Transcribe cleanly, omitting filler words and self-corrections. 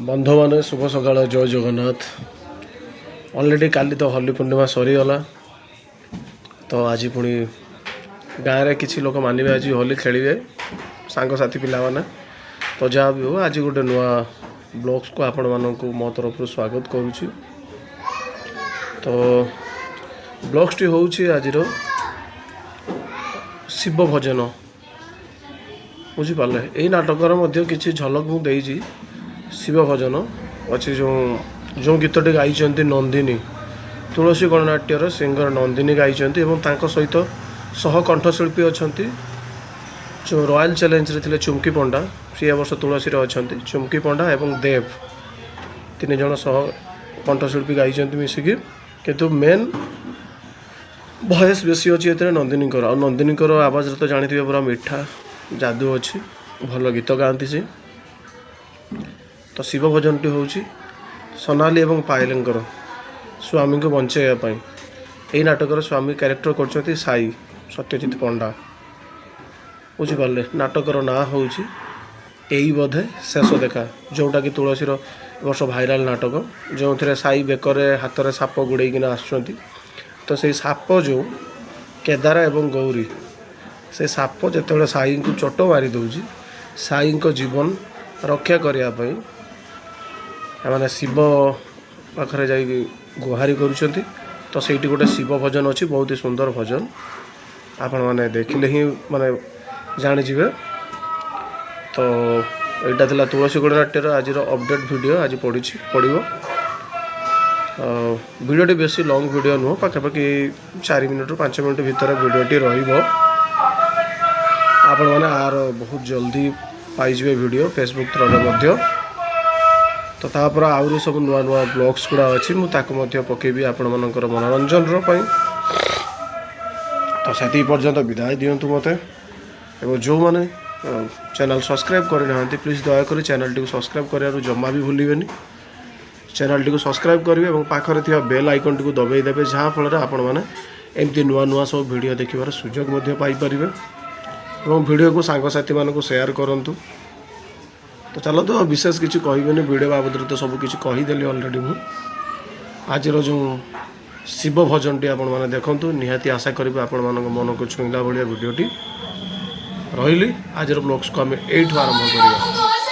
बंधु मैंने शुभ सकाल जय जगन्नाथ। अलरेडी काली तो होली पूर्णिमा सरीगला तो आज पुणी गाँव में किसी लोक मानवे आज होली खेलिए सांगसाथी पिला माने तो जहाँ भी हो आज गोटे नुआ ब्लॉग्स को आपण मानक मो तरफ स्वागत करुच्ची। तो ब्लॉग्स टी हूँ आज शिव भजन बुझीपारे यही नाटकर किसी झलक मुझे शिव भजन अच्छी जो गीतटी गाई नंदिनी तुलसी गणनाट्यर सिंगर नंदिनी गाई सहित सह कंठशिल्पी अच्छा जो रॉयल चैलेंज रे थिले चुमकी पंडा सी वर्ष तुलसी अच्छा चुमकी पंडा एवं देव तीन जन सह कंठशिल्पी गाई मिसिकी किंतु मेन भयस बेसी अच्छी नंदिनी नंदिनी आवाज तो जानी पूरा मीठा जादू अच्छी भल गीत गाँती सी। तो शिव भजनटी हूँ सोनाली एवं पायलंकर स्वामी को बंचाइवाई यही नाटकर स्वामी क्यारेक्टर कर साई सत्यजित पंडा बुझीपारे नाटकर ना हूँ यही बोधे शेष देखा जोटा कि तुलसी वर्ष भाइराल नाटक जो थे साई बेकरे हाथ में साप गुड़ेकिना आसुँच तो से साप जो केदार एवं गौरी से साप जिते साई को चोट मारी दौर साई को जीवन रक्षा करने मैंने शिव पाखे जा गुहारी करुँच तो सही गोटे शिव भजन अच्छी बहुत ही सुंदर भजन आपण मैंने देखिले ही माने जानीजे। तो यहाँ थी तुलसी गणनाट्यर आज अपडेट वीडियो आज पड़ो वीडियोटी बेसी लॉन्ग वीडियो नुह पाखापाखि 4 मिनट रु 5 मिनट भितर वीडियोटी आपण मैंने आर बहुत जल्दी पाइबे वीडियो फेसबुक थ्रू तो तापर आहरी सब नुआ नुआ ब्लॉग्स गुड़ा अच्छी मुझे पकेबी आपण मानकर मनोरंजन तो से पर्यंत विदाय दिंतु मत एवं जो मैंने चैनल सब्सक्राइब करना प्लीज दयाकोरी चैनल टी सब्सक्राइब कर जमा भी भूलें चैनल टी सब्सक्राइब करेंगे और पाखरे थी बेल आइकन टी दबाईदेवे जहाँफल आपण मैंने एमती नुआ नुआ सब वीडियो देखार सुजोग पाइपर और वीडियो को सांगसाथी मानक शेयर करूँ। तो चलो तो विशेष किसी कहबेनि वीडियो बाबद तो सब किसी कहीदेली अलरेडी मु आज जो शिव भजन टी आपण मैंने देखूँ निहाती आशा करी आपण मान मन को छुईला भाया वीडियोटी रही आज ब्लॉग्स को आम यू आरंभ करिया।